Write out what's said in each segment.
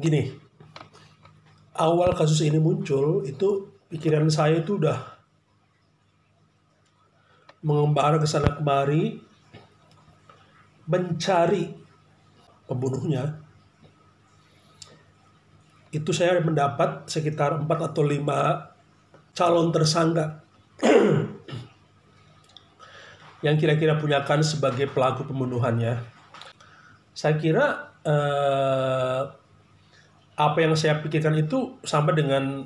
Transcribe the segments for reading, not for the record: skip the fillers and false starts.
Gini, awal kasus ini muncul itu pikiran saya itu udah mengembara ke sana kemari mencari pembunuhnya. Itu saya mendapat sekitar 4 atau 5 calon tersangka yang kira-kira punya kans sebagai pelaku pembunuhannya. Saya kira apa yang saya pikirkan itu sama dengan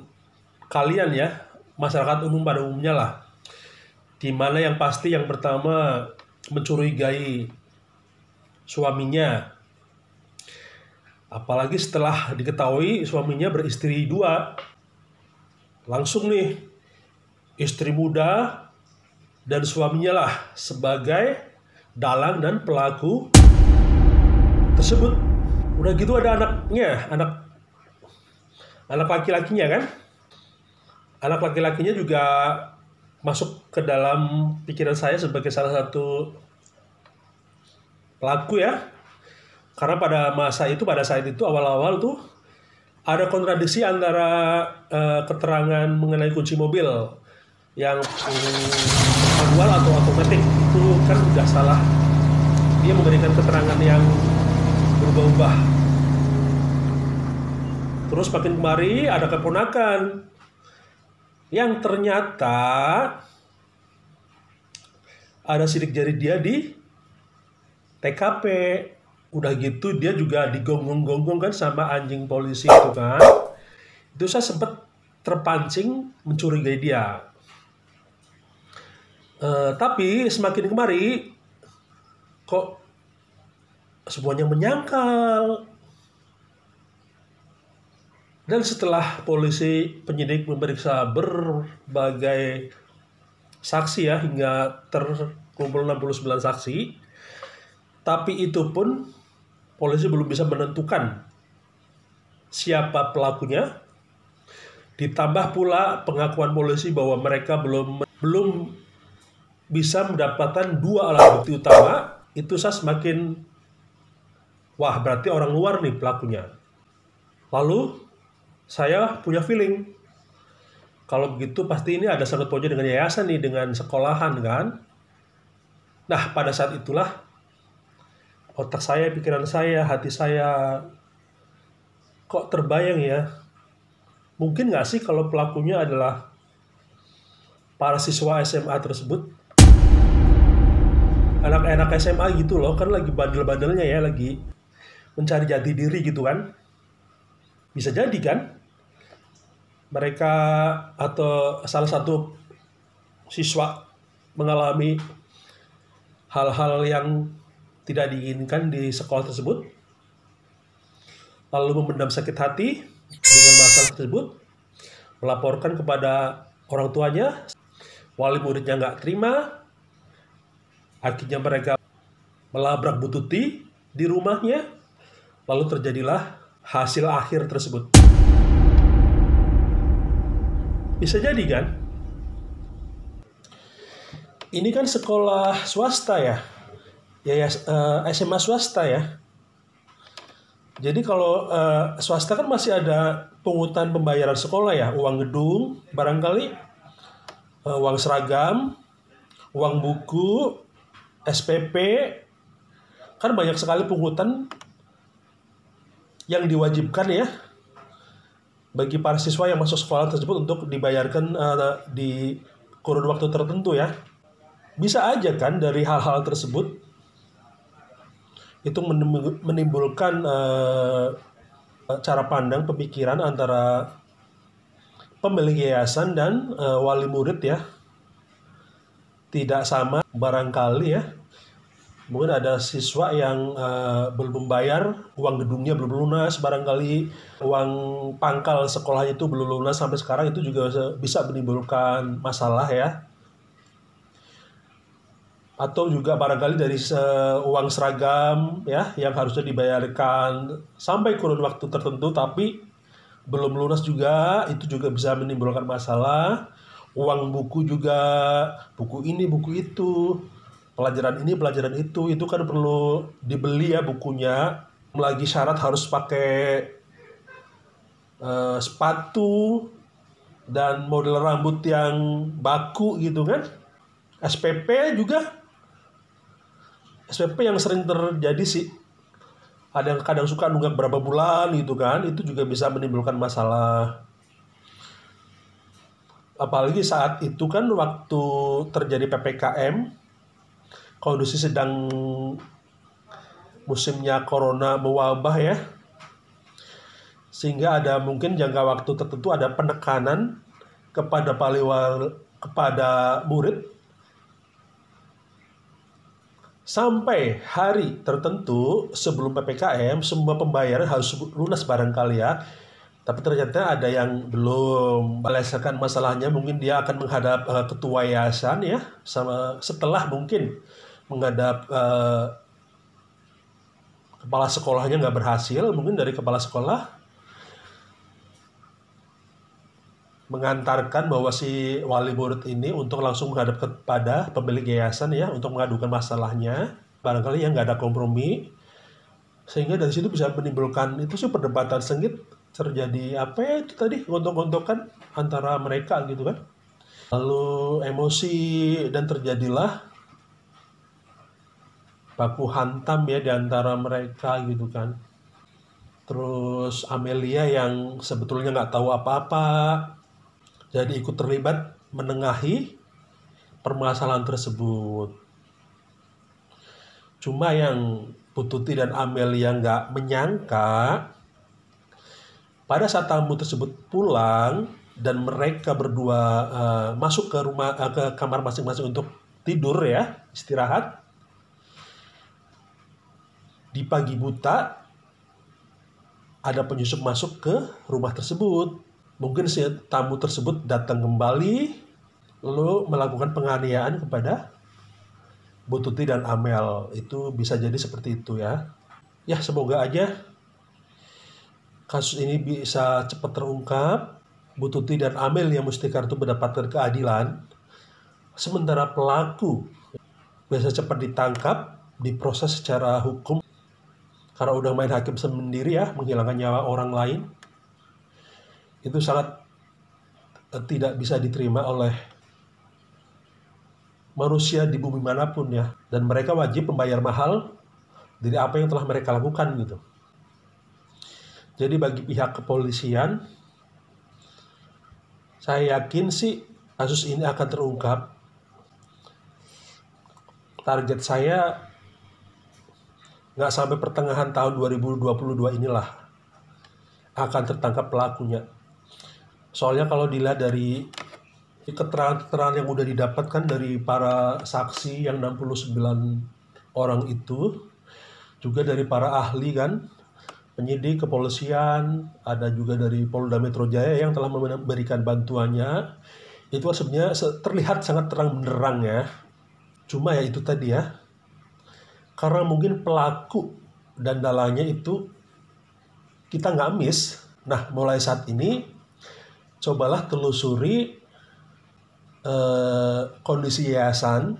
kalian ya, masyarakat umum pada umumnya lah. Dimana yang pasti yang pertama mencurigai suaminya. Apalagi setelah diketahui suaminya beristri 2. Langsung nih, istri muda dan suaminya lah sebagai dalang dan pelaku tersebut. Udah gitu ada anaknya, anak laki-lakinya kan. Anak laki-lakinya juga masuk ke dalam pikiran saya sebagai salah satu pelaku ya. Karena pada saat itu awal-awal tuh ada kontradiksi antara keterangan mengenai kunci mobil yang manual atau otomatis itu kan udah salah. Dia memberikan keterangan yang berubah-ubah. Terus makin kemari ada keponakan yang ternyata ada sidik jari dia di TKP. Udah gitu dia juga digonggong-gonggong kan sama anjing polisi itu kan. Itu saya sempat terpancing mencurigai dia. Tapi semakin kemari kok semuanya menyangkal. Dan setelah polisi penyidik memeriksa berbagai saksi ya, hingga terkumpul 69 saksi, tapi itu pun polisi belum bisa menentukan siapa pelakunya. Ditambah pula pengakuan polisi bahwa mereka belum bisa mendapatkan 2 alat bukti utama. Itu saya semakin wah, berarti orang luar nih pelakunya. Lalu saya punya feeling kalau begitu pasti ini ada sangkut pautnya dengan yayasan nih, dengan sekolahan kan. Nah, pada saat itulah otak saya, pikiran saya, hati saya kok terbayang ya, mungkin nggak sih kalau pelakunya adalah para siswa SMA tersebut, anak-anak SMA gitu loh, kan lagi bandel-bandelnya ya, lagi mencari jati diri gitu kan. Bisa jadi kan mereka atau salah satu siswa mengalami hal-hal yang tidak diinginkan di sekolah tersebut, lalu memendam sakit hati dengan masalah tersebut, melaporkan kepada orang tuanya, wali muridnya nggak terima, akhirnya mereka melabrak Bu Tuti di rumahnya, lalu terjadilah hasil akhir tersebut. Bisa jadi kan? Ini kan sekolah swasta ya, SMA swasta ya. Jadi kalau swasta kan masih ada pungutan pembayaran sekolah ya, uang gedung, barangkali uang seragam, uang buku, SPP, kan banyak sekali pungutan yang diwajibkan ya bagi para siswa yang masuk sekolah tersebut untuk dibayarkan di kurun waktu tertentu ya. Bisa aja kan dari hal-hal tersebut itu menimbulkan cara pandang pemikiran antara pemilik yayasan dan wali murid ya, tidak sama barangkali ya. Mungkin ada siswa yang belum membayar, uang gedungnya belum lunas, barangkali uang pangkal sekolahnya itu belum lunas sampai sekarang, itu juga bisa menimbulkan masalah ya. Atau juga barangkali dari uang seragam ya yang harusnya dibayarkan sampai kurun waktu tertentu tapi belum lunas juga, itu juga bisa menimbulkan masalah. Uang buku juga, buku ini, buku itu, pelajaran ini, pelajaran itu kan perlu dibeli ya bukunya. Lagi syarat harus pakai sepatu, dan model rambut yang baku gitu kan. SPP juga, SPP yang sering terjadi sih. Ada yang kadang suka nunggak berapa bulan gitu kan, itu juga bisa menimbulkan masalah. Apalagi saat itu kan waktu terjadi PPKM, kondisi sedang musimnya corona mewabah ya, sehingga ada mungkin jangka waktu tertentu ada penekanan kepada murid sampai hari tertentu sebelum PPKM semua pembayaran harus lunas barangkali ya. Tapi ternyata ada yang belum. Berdasarkan masalahnya mungkin dia akan menghadap ketua yayasan ya, sama setelah mungkin menghadap kepala sekolahnya nggak berhasil, mungkin dari kepala sekolah mengantarkan bahwa si wali murid ini untuk langsung menghadap kepada pemilik yayasan ya untuk mengadukan masalahnya, barangkali yang nggak ada kompromi, sehingga dari situ bisa menimbulkan itu sih perdebatan sengit, terjadi apa ya itu tadi, gontok-gontokan antara mereka gitu kan, lalu emosi dan terjadilah baku hantam ya di antara mereka gitu kan. Terus Amelia yang sebetulnya nggak tahu apa-apa jadi ikut terlibat menengahi permasalahan tersebut. Cuma yang Bu Tuti dan Amelia nggak menyangka, pada saat tamu tersebut pulang dan mereka berdua masuk ke kamar masing-masing untuk tidur ya, istirahat. Di pagi buta ada penyusup masuk ke rumah tersebut. Mungkin si tamu tersebut datang kembali lalu melakukan penganiayaan kepada Bu Tuti dan Amel. Itu bisa jadi seperti itu ya. Ya semoga aja kasus ini bisa cepat terungkap. Bu Tuti dan Amel yang Mustika itu mendapatkan keadilan. Sementara pelaku bisa cepat ditangkap, diproses secara hukum. Karena udah main hakim sendiri ya, menghilangkan nyawa orang lain. Itu sangat tidak bisa diterima oleh manusia di bumi manapun ya. Dan mereka wajib membayar mahal dari apa yang telah mereka lakukan gitu. Jadi bagi pihak kepolisian, saya yakin sih kasus ini akan terungkap. Target saya nggak sampai pertengahan tahun 2022 inilah akan tertangkap pelakunya. Soalnya kalau dilihat dari keterangan-keterangan yang udah didapatkan dari para saksi yang 69 orang itu, juga dari para ahli kan, penyidik kepolisian, ada juga dari Polda Metro Jaya yang telah memberikan bantuannya, itu sebenarnya terlihat sangat terang benderang ya. Cuma ya itu tadi ya, karena mungkin pelaku dan dalangnya itu kita nggak miss. Nah mulai saat ini cobalah telusuri kondisi yayasan,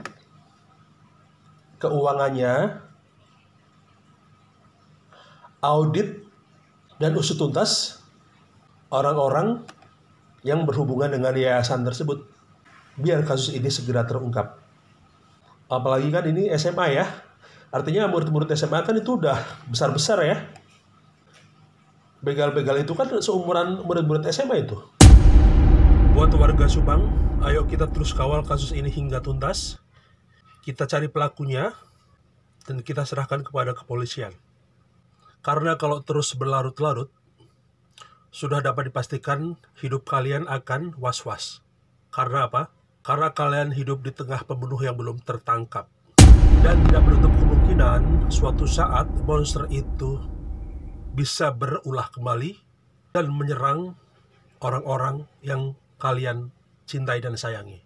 keuangannya, audit dan usut tuntas orang-orang yang berhubungan dengan yayasan tersebut, biar kasus ini segera terungkap. Apalagi kan ini SMA ya, artinya murid-murid SMA kan itu udah besar-besar ya. Begal-begal itu kan seumuran murid-murid SMA itu. Buat warga Subang, ayo kita terus kawal kasus ini hingga tuntas. Kita cari pelakunya dan kita serahkan kepada kepolisian. Karena kalau terus berlarut-larut, sudah dapat dipastikan hidup kalian akan was-was. Karena apa? Karena kalian hidup di tengah pembunuh yang belum tertangkap. Dan tidak menutup kemungkinan suatu saat monster itu bisa berulah kembali dan menyerang orang-orang yang kalian cintai dan sayangi.